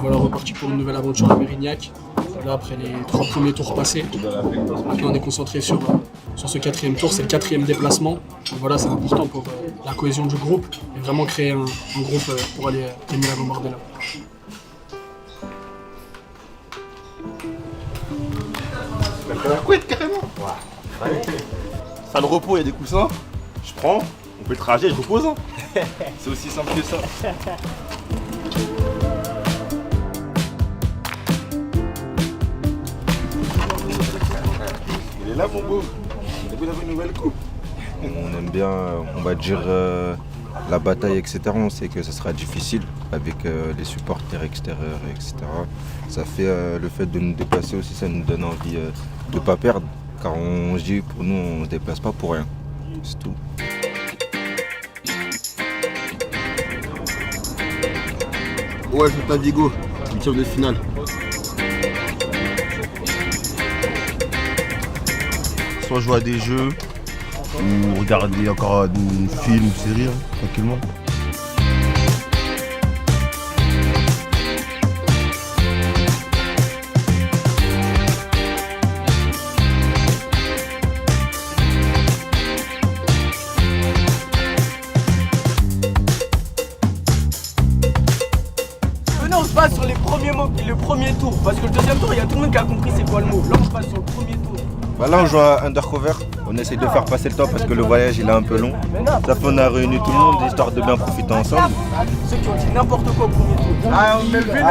voilà, reparti pour une nouvelle aventure à Mérignac. Là, après les 3 premiers tours passés, maintenant on est concentré sur ce 4e tour, c'est le 4e déplacement. Donc voilà, c'est important pour la cohésion du groupe et vraiment créer un groupe pour aller gagner la Gambardella. La couette carrément. Salle de repos, il y a des coussins. Je prends, on fait le trajet, je repose. Hein. C'est aussi simple que ça. Il est là mon beau. Vous avez une nouvelle coupe. On aime bien, on va dire, la bataille, etc. On sait que ça sera difficile avec les supporters extérieurs, etc. Ça fait le fait de nous déplacer aussi, ça nous donne envie de ne pas perdre. Car on se dit, pour nous, on ne se déplace pas pour rien. C'est tout. Ouais, je m'appelle Vigo, 8e de finale. Soit jouer à des jeux, ou regarder encore un film ou série, tranquillement. Venez, on se base sur les premiers mots, le premier tour. Parce que le deuxième tour, il y a tout le monde qui a compris c'est quoi le mot. Là, on se base sur le premier tour. Bah là, on joue à Undercover. On essaye de faire passer le temps parce que le voyage il est un peu long. Ça fait on a réuni tout le monde histoire de bien profiter ensemble. Ceux qui ont dit n'importe quoi au premier tour. Ah, on met le vélo.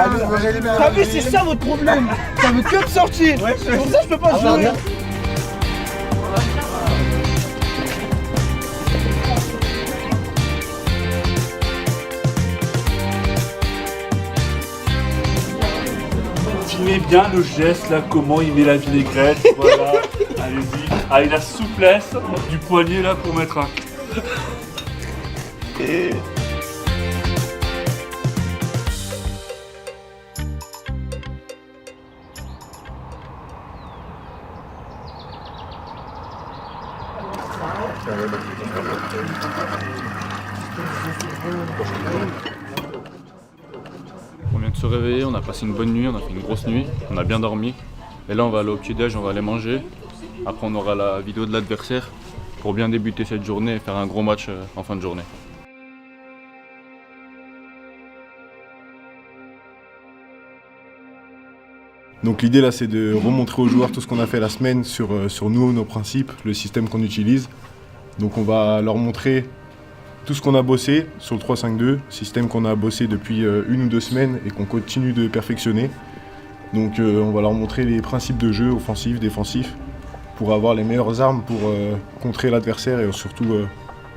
T'as vu, c'est ça votre problème. Ça veut que me sortir. C'est pour ça que je peux pas jouer. Filmez bien le geste là, comment il met la vinaigrette, voilà, allez-y, avec la souplesse du poignet là pour mettre un... Et... On vient de se réveiller, on a passé une bonne nuit, on a fait une grosse nuit, on a bien dormi. Et là on va aller au petit-déj, on va aller manger. Après on aura la vidéo de l'adversaire pour bien débuter cette journée et faire un gros match en fin de journée. Donc l'idée là c'est de remontrer aux joueurs tout ce qu'on a fait la semaine sur nous, nos principes, le système qu'on utilise. Donc on va leur montrer tout ce qu'on a bossé sur le 3-5-2, système qu'on a bossé depuis 1 ou 2 semaines et qu'on continue de perfectionner. Donc on va leur montrer les principes de jeu offensif, défensif, pour avoir les meilleures armes pour contrer l'adversaire et surtout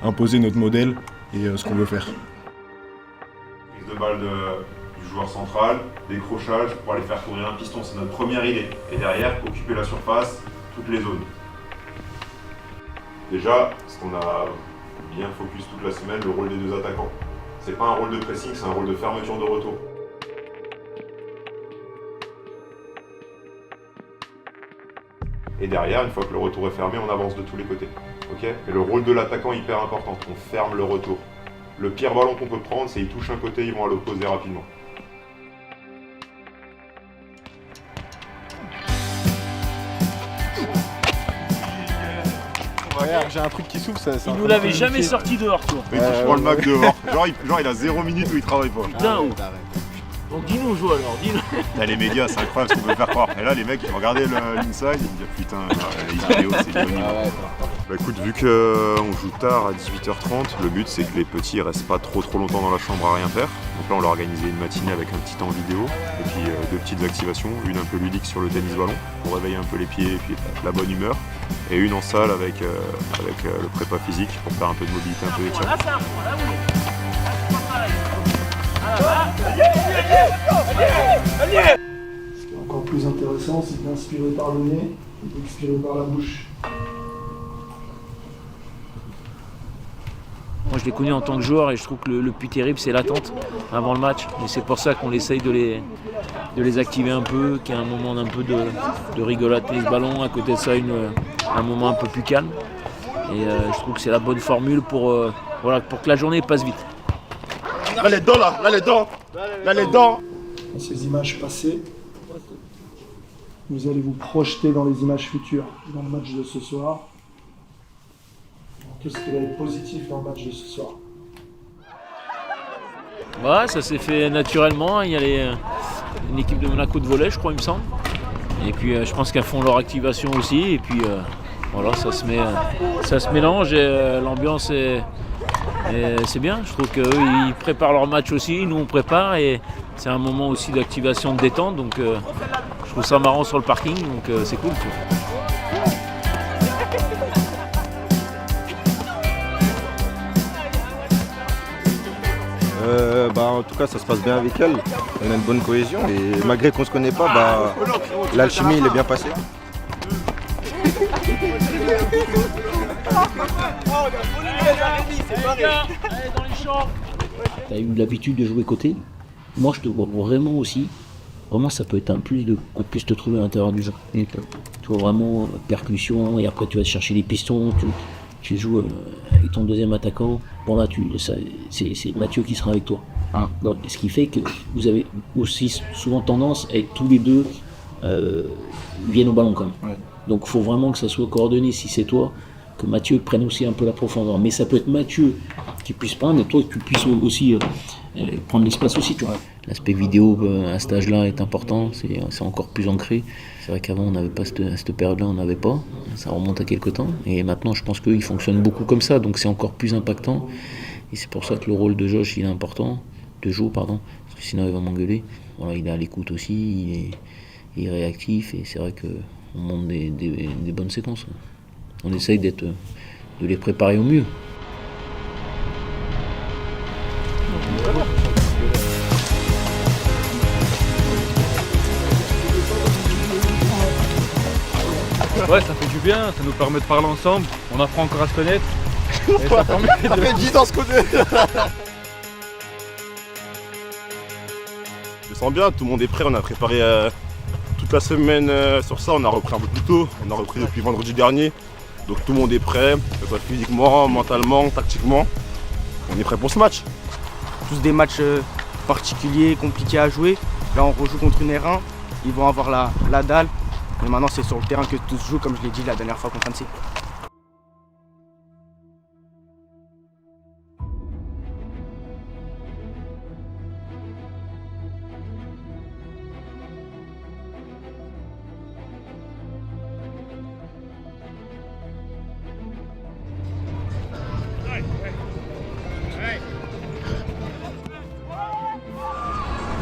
imposer notre modèle et ce qu'on veut faire. Prise de balle du joueur central, décrochage pour aller faire tourner un piston, c'est notre première idée. Et derrière, occuper la surface, toutes les zones. Déjà, ce qu'on a bien focus toute la semaine, le rôle des 2 attaquants. C'est pas un rôle de pressing, c'est un rôle de fermeture de retour. Et derrière, une fois que le retour est fermé, on avance de tous les côtés. Okay ? Et le rôle de l'attaquant est hyper important, on ferme le retour. Le pire ballon qu'on peut prendre, c'est qu'ils touchent un côté, ils vont à l'opposé rapidement. J'ai un truc qui s'ouvre, ça. Il nous l'avait jamais sorti dehors, toi. Mais je prends le Mac dehors. Genre il a 0 minutes où il travaille pas. Putain, donc dis-nous, joue alors, dis-nous. Là, les médias, c'est incroyable ce qu'on peut faire croire. Et là, les mecs, ils vont regarder l'inside, ils vont dire putain, les vidéos, c'est ironie. Bah écoute, vu qu'on joue tard à 18h30, le but c'est que les petits restent pas trop longtemps dans la chambre à rien faire. Donc là, on leur a organisé une matinée avec un petit temps vidéo et puis 2 petites activations, une un peu ludique sur le tennis ballon pour réveiller un peu les pieds et puis la bonne humeur, et une en salle avec le prépa physique pour faire un peu de mobilité, un peu d'étirement. Là, c'est un point, là, oui. Ce qui est encore plus intéressant, c'est d'inspirer par le nez et d'expirer par la bouche. Moi je les connais en tant que joueur et je trouve que le plus terrible c'est l'attente avant le match. Et c'est pour ça qu'on essaye de les activer un peu, qu'il y ait un moment un peu de rigolade tennis ballon, à côté de ça un moment un peu plus calme. Et je trouve que c'est la bonne formule pour que la journée passe vite. Là les dents là, là les dents. Là les dents. dans ces images passées, vous allez vous projeter dans les images futures, dans le match de ce soir. Qu'est-ce qui va être positif dans le match de ce soir? Ouais, ça s'est fait naturellement. Il y a une équipe de Monaco de volley, je crois, il me semble. Et puis je pense qu'elles font leur activation aussi. Et puis voilà, ça se mélange et l'ambiance c'est bien. Je trouve qu'eux, ils préparent leur match aussi, nous on prépare. Et c'est un moment aussi d'activation, de détente. Donc je trouve ça marrant sur le parking, donc c'est cool. En tout cas, ça se passe bien avec elle. On a une bonne cohésion et malgré qu'on se connaît pas, l'alchimie il est bien passé. Tu as eu l'habitude de jouer côté. Moi, je te vois vraiment aussi. Vraiment, ça peut être un plus qu'on puisse te trouver à l'intérieur du jeu. Et tu vois vraiment percussion et après tu vas chercher les pistons. Tu joues avec ton deuxième attaquant. Bon là, c'est Mathieu qui sera avec toi. Donc, ce qui fait que vous avez aussi souvent tendance à être tous les deux viennent au ballon quand même. Ouais. Donc il faut vraiment que ça soit coordonné si c'est toi, que Mathieu prenne aussi un peu la profondeur. Mais ça peut être Mathieu qui puisse prendre et toi que tu puisses aussi prendre l'espace aussi. Tu vois. L'aspect vidéo à cet âge-là est important, c'est encore plus ancré. C'est vrai qu'avant on n'avait pas cette période-là, on n'avait pas. Ça remonte à quelques temps. Et maintenant je pense qu'ils fonctionnent beaucoup comme ça, donc c'est encore plus impactant. Et c'est pour ça que le rôle de Josh il est important, de Joe pardon, parce que sinon il va m'engueuler. Voilà, il est à l'écoute aussi, il est réactif et c'est vrai qu'on monte des bonnes séquences. On essaye de les préparer au mieux. Ouais, ça fait du bien, ça nous permet de parler ensemble, on apprend encore à se connaître. Et ça permet Ça fait 10 ans ce côté. Je sens bien, tout le monde est prêt, on a préparé toute la semaine sur ça, on a repris un peu plus tôt, on a repris depuis vendredi dernier. Donc tout le monde est prêt, que ce soit physiquement, mentalement, tactiquement. On est prêt pour ce match. Tous des matchs particuliers, compliqués à jouer. Là on rejoue contre une R1, ils vont avoir la dalle. Mais maintenant c'est sur le terrain que tout se joue, comme je l'ai dit la dernière fois contre Annecy.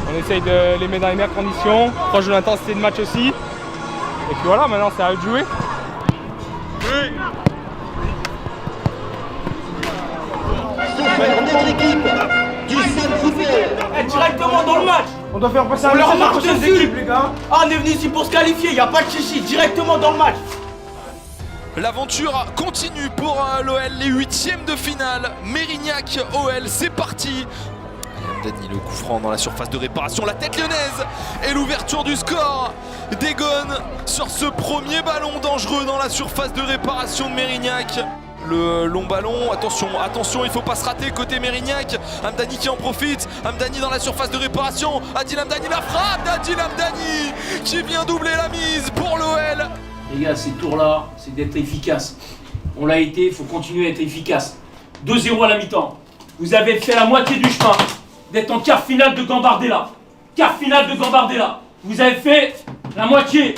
On essaye de les mettre dans les meilleures conditions, proche de l'intensité de match aussi. Et puis voilà, maintenant c'est à eux de jouer. Directement dans le match. On doit faire passer on un leur marche dessus équipes, les gars. Ah, on est venu ici pour se qualifier, y a pas de chichi, directement dans le match. L'aventure continue pour l'OL, les huitièmes de finale. Mérignac OL, c'est parti. Dany, le coup franc dans la surface de réparation, la tête lyonnaise et l'ouverture du score d'Egon sur ce premier ballon dangereux dans la surface de réparation de Mérignac. Le long ballon, attention, il faut pas se rater côté Mérignac. Hamdani qui en profite, Hamdani dans la surface de réparation, Adil Hamdani la frappe d'Adil Hamdani qui vient doubler la mise pour l'OL. Les gars, ces tours-là, c'est d'être efficace. On l'a été, il faut continuer à être efficace. 2-0 à la mi-temps. Vous avez fait la moitié du chemin d'être en quart finale de Gambardella. Quart finale de Gambardella. Vous avez fait la moitié.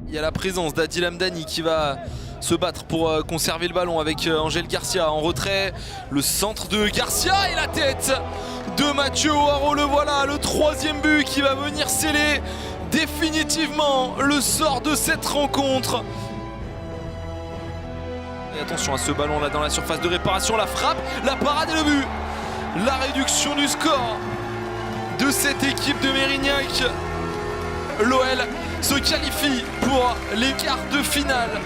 Il y a la présence d'Adil Hamdani qui va se battre pour conserver le ballon avec Angel Garcia en retrait. Le centre de Garcia et la tête de Mathieu Haro. Le voilà, le troisième but qui va venir sceller définitivement le sort de cette rencontre. Et attention à ce ballon là dans la surface de réparation, la frappe, la parade et le but. La réduction du score de cette équipe de Mérignac. L'OL se qualifie pour les quarts de finale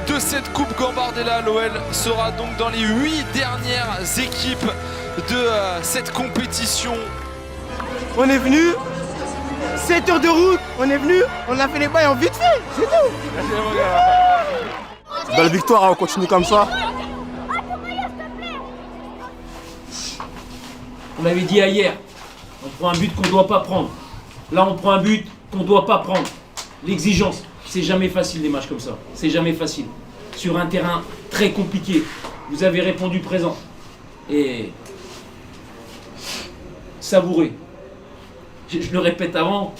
de cette Coupe Gambardella. L'OL sera donc dans les 8 dernières équipes de cette compétition. On est venu, 7 heures de route, on est venu, on a fait les bails en vite fait, c'est tout. Belle victoire, hein, on continue comme ça. On avait dit hier, on prend un but qu'on ne doit pas prendre. Là, on prend un but qu'on ne doit pas prendre. L'exigence, c'est jamais facile des matchs comme ça. C'est jamais facile. Sur un terrain très compliqué, vous avez répondu présent. Et savourez. Je le répète avant,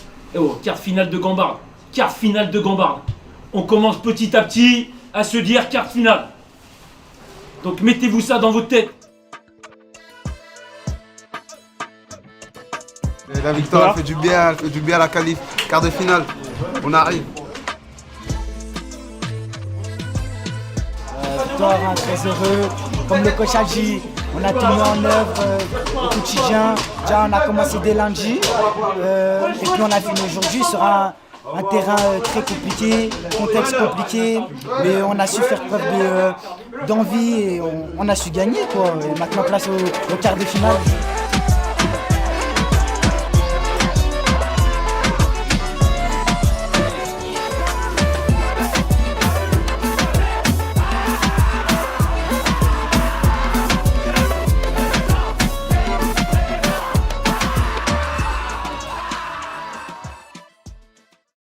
quart finale de Gambarde. Quart finale de Gambarde. On commence petit à petit à se dire quart finale. Donc mettez-vous ça dans votre tête. Et la victoire, elle fait du bien à la qualif. Quart de finale, on arrive. Victoire, hein, très heureux. Comme le coach a dit, on a tout mis en œuvre au quotidien. Déjà, on a commencé dès lundi. Et puis on a fini aujourd'hui sur un terrain très compliqué, contexte compliqué. Mais on a su faire preuve d'envie et on a su gagner, quoi. Et maintenant, place au quart de finale.